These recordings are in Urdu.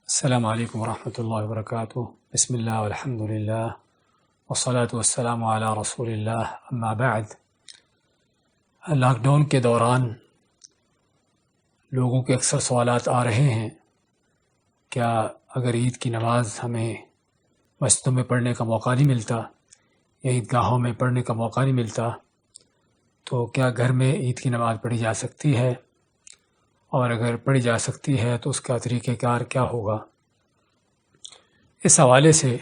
السلام علیکم ورحمۃ اللہ وبرکاتہ۔ بسم اللہ والحمد للہ والصلاة والسلام علی رسول اللہ، اما بعد۔ لاک ڈاؤن کے دوران لوگوں کے اکثر سوالات آ رہے ہیں، کیا اگر عید کی نماز ہمیں مسجدوں میں پڑھنے کا موقع نہیں ملتا یا عیدگاہوں میں پڑھنے کا موقع نہیں ملتا تو کیا گھر میں عید کی نماز پڑھی جا سکتی ہے؟ اور اگر پڑھی جا سکتی ہے تو اس کا طریقہ کار کیا ہوگا؟ اس حوالے سے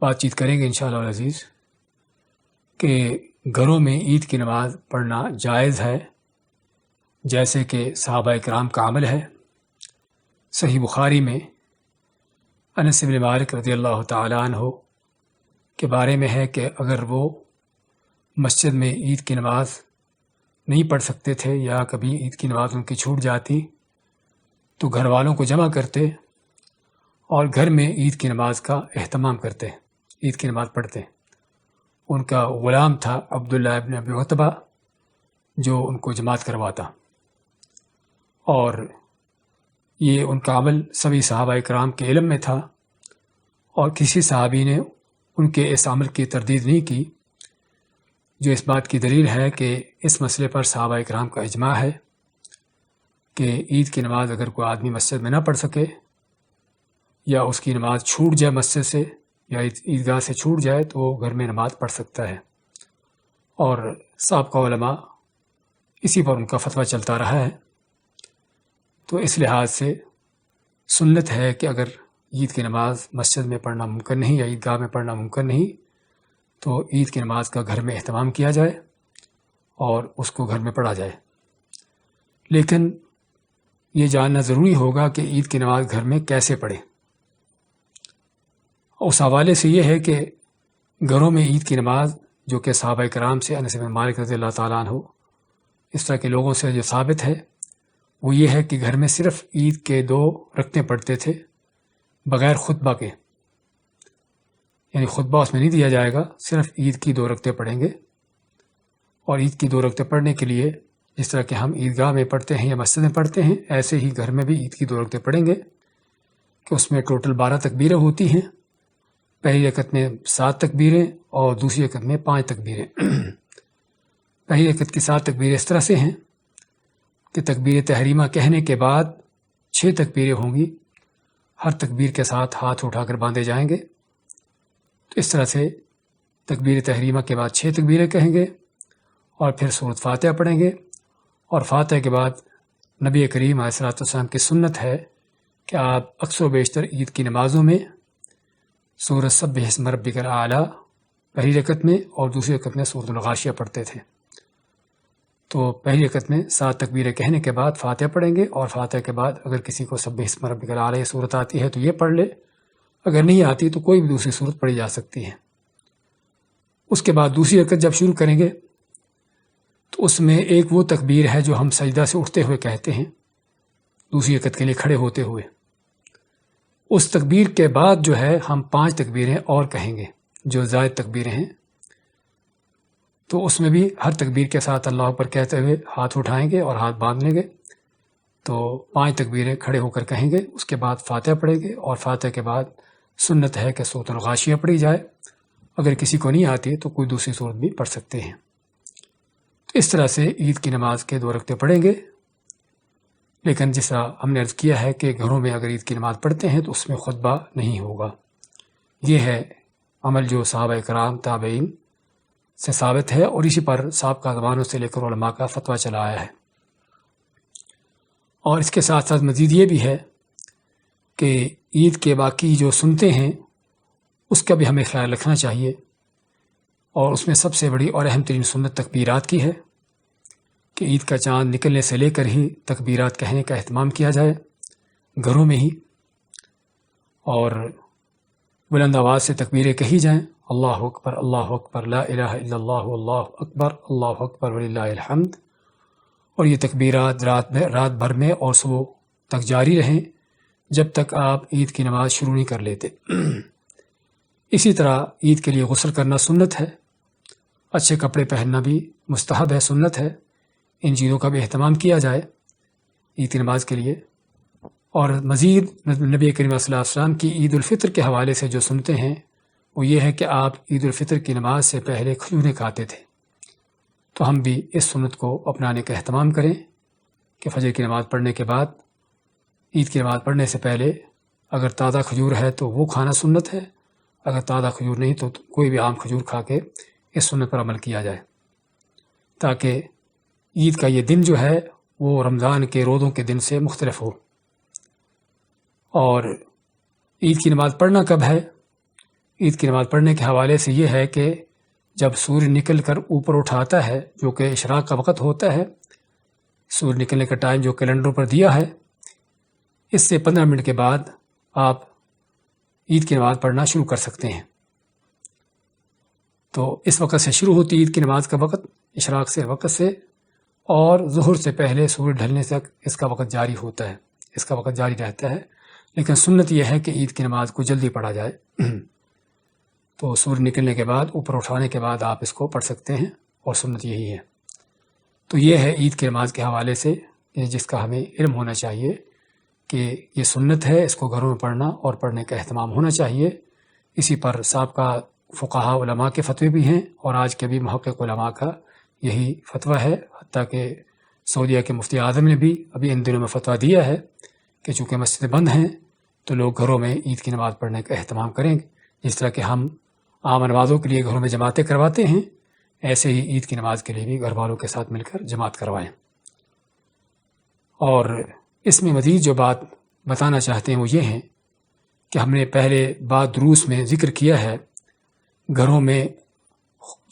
بات چیت کریں گے انشاءاللہ العزیز کہ گھروں میں عید کی نماز پڑھنا جائز ہے، جیسے کہ صحابہ اکرام کا عمل ہے۔ صحیح بخاری میں انس بن مالک رضی اللہ تعالیٰ عنہ کے بارے میں ہے کہ اگر وہ مسجد میں عید کی نماز نہیں پڑھ سکتے تھے یا کبھی عید کی نماز ان کی چھوٹ جاتی تو گھر والوں کو جمع کرتے اور گھر میں عید کی نماز کا اہتمام کرتے، عید کی نماز پڑھتے۔ ان کا غلام تھا عبداللہ ابن ابی عتبہ جو ان کو جماعت کرواتا، اور یہ ان کا عمل سبھی صحابہ اکرام کے علم میں تھا، اور کسی صحابی نے ان کے اس عمل کی تردید نہیں کی، جو اس بات کی دلیل ہے کہ اس مسئلے پر صحابہ اکرام کا اجماع ہے کہ عید کی نماز اگر کوئی آدمی مسجد میں نہ پڑھ سکے یا اس کی نماز چھوٹ جائے مسجد سے یا عیدگاہ سے چھوٹ جائے تو وہ گھر میں نماز پڑھ سکتا ہے، اور سابقہ علماء اسی پر ان کا فتویٰ چلتا رہا ہے۔ تو اس لحاظ سے سنت ہے کہ اگر عید کی نماز مسجد میں پڑھنا ممکن نہیں یا عیدگاہ میں پڑھنا ممکن نہیں تو عید کی نماز کا گھر میں اہتمام کیا جائے اور اس کو گھر میں پڑھا جائے۔ لیکن یہ جاننا ضروری ہوگا کہ عید کی نماز گھر میں کیسے پڑھیں۔ اس حوالے سے یہ ہے کہ گھروں میں عید کی نماز جو کہ صحابہ کرام سے انس بن مالک رضی اللہ تعالیٰ عنہ اس طرح کے لوگوں سے جو ثابت ہے وہ یہ ہے کہ گھر میں صرف عید کے 2 رکعتیں پڑھتے تھے بغیر خطبہ کے، یعنی خطبہ اس میں نہیں دیا جائے گا، صرف عید کی 2 رکعتیں پڑھیں گے۔ اور عید کی 2 رکعتیں پڑھنے کے لیے جس طرح کہ ہم عیدگاہ میں پڑھتے ہیں یا مسجد میں پڑھتے ہیں ایسے ہی گھر میں بھی عید کی 2 رکعتیں پڑھیں گے کہ اس میں ٹوٹل 12 تکبیریں ہوتی ہیں۔ پہلی رکعت میں 7 تکبیریں اور دوسری رکعت میں 5 تکبیریں۔ پہلی رکعت کی 7 تکبیریں اس طرح سے ہیں کہ تکبیر تحریمہ کہنے کے بعد 6 تکبیریں ہوں گی، ہر تکبیر کے ساتھ ہاتھ اٹھا کر باندھے جائیں گے۔ تو اس طرح سے تکبیر تحریمہ کے بعد 6 تکبیریں کہیں گے اور پھر سورۃ فاتحہ پڑھیں گے، اور فاتحہ کے بعد نبی کریم علیہ الصلوۃ والسلام کی سنت ہے کہ آپ اکثر و بیشتر عید کی نمازوں میں سورۃ سبح اسم ربک الاعلی پہلی رکعت میں اور دوسری رکعت میں سورۃ الغاشیہ پڑھتے تھے۔ تو پہلی رکعت میں 7 تکبیریں کہنے کے بعد فاتحہ پڑھیں گے، اور فاتحہ کے بعد اگر کسی کو سبح اسم ربک الاعلی یہ صورت آتی ہے تو یہ پڑھ لے، اگر نہیں آتی تو کوئی بھی دوسری صورت پڑھی جا سکتی ہے۔ اس کے بعد دوسری رکعت جب شروع کریں گے تو اس میں ایک وہ تکبیر ہے جو ہم سجدہ سے اٹھتے ہوئے کہتے ہیں دوسری رکعت کے لیے کھڑے ہوتے ہوئے، اس تکبیر کے بعد جو ہے ہم 5 تکبیریں اور کہیں گے جو زائد تکبیریں ہیں۔ تو اس میں بھی ہر تکبیر کے ساتھ اللہ اکبر کہتے ہوئے ہاتھ اٹھائیں گے اور ہاتھ باندھ لیں گے، تو 5 تکبیریں کھڑے ہو کر کہیں گے۔ اس کے بعد فاتحہ پڑھیں گے، اور فاتحہ کے بعد سنت ہے کہ سورۃ الغاشیہ پڑھی جائے، اگر کسی کو نہیں آتی تو کوئی دوسری صورت بھی پڑھ سکتے ہیں۔ اس طرح سے عید کی نماز کے 2 رکعتیں پڑھیں گے۔ لیکن جس طرح ہم نے عرض کیا ہے کہ گھروں میں اگر عید کی نماز پڑھتے ہیں تو اس میں خطبہ نہیں ہوگا۔ یہ ہے عمل جو صحابہ کرام تابعین سے ثابت ہے، اور اسی پر سابقہ زمانوں سے لے کر علماء کا فتویٰ چلا آیا ہے۔ اور اس کے ساتھ ساتھ مزید یہ بھی ہے کہ عید کے باقی جو سنتے ہیں اس کا بھی ہمیں خیال رکھنا چاہیے، اور اس میں سب سے بڑی اور اہم ترین سنت تکبیرات کی ہے کہ عید کا چاند نکلنے سے لے کر ہی تکبیرات کہنے کا اہتمام کیا جائے گھروں میں ہی، اور بلند آواز سے تکبیریں کہی جائیں، اللہ اکبر لا الہ الا اللہ اللہ اکبر وللہ الحمد، اور یہ تکبیرات رات بھر میں اور صبح تک جاری رہیں جب تک آپ عید کی نماز شروع نہیں کر لیتے۔ اسی طرح عید کے لیے غسل کرنا سنت ہے، اچھے کپڑے پہننا بھی مستحب ہے، سنت ہے، ان چیزوں کا بھی اہتمام کیا جائے عید کی نماز کے لیے۔ اور مزید نبی کریم صلی اللہ علیہ وسلم کی عید الفطر کے حوالے سے جو سنتے ہیں وہ یہ ہے کہ آپ عید الفطر کی نماز سے پہلے کھجوریں کھاتے تھے۔ تو ہم بھی اس سنت کو اپنانے کا اہتمام کریں کہ فجر کی نماز پڑھنے کے بعد، عید کی نماز پڑھنے سے پہلے اگر تازہ کھجور ہے تو وہ کھانا سنت ہے، اگر تازہ کھجور نہیں تو کوئی بھی عام کھجور کھا کے اس سنت پر عمل کیا جائے، تاکہ عید کا یہ دن جو ہے وہ رمضان کے روزوں کے دن سے مختلف ہو۔ اور عید کی نماز پڑھنا کب ہے؟ عید کی نماز پڑھنے کے حوالے سے یہ ہے کہ جب سورج نکل کر اوپر اٹھاتا ہے، جو کہ اشراق کا وقت ہوتا ہے، سورج نکلنے کا ٹائم جو کیلنڈر پر دیا ہے، اس سے 15 منٹ کے بعد آپ عید کی نماز پڑھنا شروع کر سکتے ہیں۔ تو اس وقت سے شروع ہوتی عید کی نماز کا وقت، اشراق سے وقت سے، اور ظہر سے پہلے سورج ڈھلنے تک اس کا وقت جاری ہوتا ہے، اس کا وقت جاری رہتا ہے۔ لیکن سنت یہ ہے کہ عید کی نماز کو جلدی پڑھا جائے، تو سورج نکلنے کے بعد، اوپر اٹھانے کے بعد آپ اس کو پڑھ سکتے ہیں، اور سنت یہی ہے۔ تو یہ ہے عید کی نماز کے حوالے سے جس کا ہمیں علم ہونا چاہیے کہ یہ سنت ہے، اس کو گھروں میں پڑھنا اور پڑھنے کا اہتمام ہونا چاہیے۔ اسی پر سابقہ فقہاء علماء کے فتوے بھی ہیں، اور آج کے بھی محقق علماء کا یہی فتویٰ ہے، حتیٰ کہ سعودیہ کے مفتی اعظم نے بھی ابھی ان دنوں میں فتویٰ دیا ہے کہ چونکہ مسجدیں بند ہیں تو لوگ گھروں میں عید کی نماز پڑھنے کا اہتمام کریں، جس طرح کہ ہم عام نمازوں کے لیے گھروں میں جماعتیں کرواتے ہیں، ایسے ہی عید کی نماز کے لیے بھی گھر والوں کے ساتھ مل کر جماعت کروائیں۔ اور اس میں مزید جو بات بتانا چاہتے ہیں وہ یہ ہے کہ ہم نے پہلے بعد دروس میں ذکر کیا ہے گھروں میں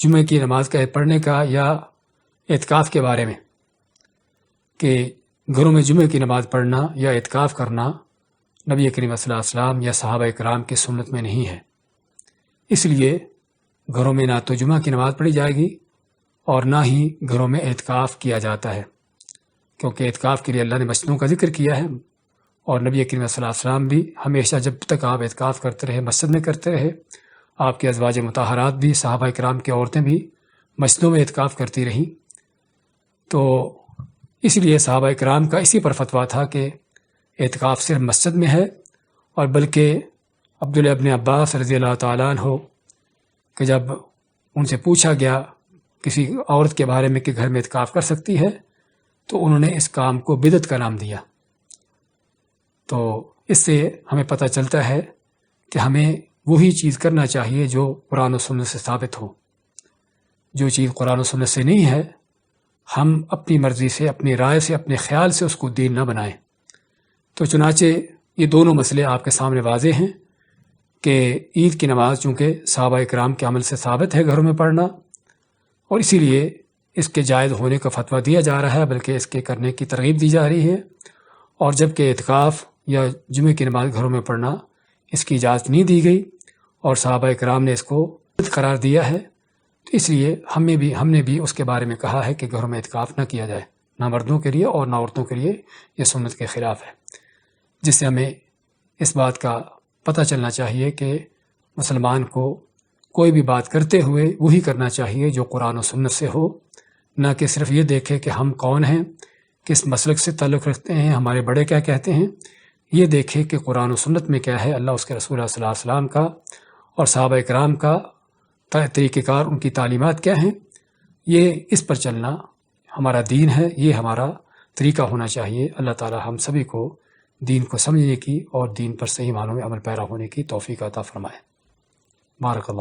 جمعہ کی نماز کا پڑھنے کا یا اعتکاف کے بارے میں، کہ گھروں میں جمعہ کی نماز پڑھنا یا اعتکاف کرنا نبی کریم صلی اللہ علیہ وسلم یا صحابہ کرام کی سنت میں نہیں ہے۔ اس لیے گھروں میں نہ تو جمعہ کی نماز پڑھی جائے گی اور نہ ہی گھروں میں اعتکاف کیا جاتا ہے، کیونکہ اعتکاف کے لیے اللہ نے مسجدوں کا ذکر کیا ہے، اور نبی کریم صلی اللہ علیہ وسلم بھی ہمیشہ جب تک آپ اعتکاف کرتے رہے مسجد میں کرتے رہے، آپ کے ازواج مطہرات بھی، صحابہ کرام کی عورتیں بھی مسجدوں میں اعتکاف کرتی رہیں۔ تو اس لیے صحابہ کرام کا اسی پر فتویٰ تھا کہ اعتکاف صرف مسجد میں ہے، اور بلکہ عبداللہ ابن عباس رضی اللہ تعالیٰ عنہ کہ جب ان سے پوچھا گیا کسی عورت کے بارے میں کہ گھر میں اعتکاف کر سکتی ہے، تو انہوں نے اس کام کو بدعت کا نام دیا۔ تو اس سے ہمیں پتہ چلتا ہے کہ ہمیں وہی چیز کرنا چاہیے جو قرآن و سنت سے ثابت ہو۔ جو چیز قرآن و سنت سے نہیں ہے، ہم اپنی مرضی سے، اپنی رائے سے، اپنے خیال سے اس کو دین نہ بنائیں۔ تو چنانچہ یہ دونوں مسئلے آپ کے سامنے واضح ہیں کہ عید کی نماز چونکہ صحابہ کرام کے عمل سے ثابت ہے گھروں میں پڑھنا، اور اسی لیے اس کے جائز ہونے کا فتویٰ دیا جا رہا ہے، بلکہ اس کے کرنے کی ترغیب دی جا رہی ہے۔ اور جبکہ اعتکاف یا جمعہ کی نماز گھروں میں پڑھنا اس کی اجازت نہیں دی گئی، اور صحابہ کرام نے اس کو بدعت قرار دیا ہے، تو اس لیے ہم نے بھی اس کے بارے میں کہا ہے کہ گھروں میں اعتکاف نہ کیا جائے، نہ مردوں کے لیے اور نہ عورتوں کے لیے، یہ سنت کے خلاف ہے۔ جس سے ہمیں اس بات کا پتہ چلنا چاہیے کہ مسلمان کو کوئی بھی بات کرتے ہوئے وہی کرنا چاہیے جو قرآن و سنت سے ہو، نہ کہ صرف یہ دیکھے کہ ہم کون ہیں، کس مسلک سے تعلق رکھتے ہیں، ہمارے بڑے کیا کہتے ہیں۔ یہ دیکھے کہ قرآن و سنت میں کیا ہے، اللہ اس کے رسول صلی اللہ علیہ وسلم کا اور صحابہ کرام کا طریقہ کار، ان کی تعلیمات کیا ہیں، یہ اس پر چلنا ہمارا دین ہے، یہ ہمارا طریقہ ہونا چاہیے۔ اللہ تعالی ہم سبھی کو دین کو سمجھنے کی اور دین پر صحیح معنوں میں عمل پیرا ہونے کی توفیق عطا فرمائے۔ بارک اللہ۔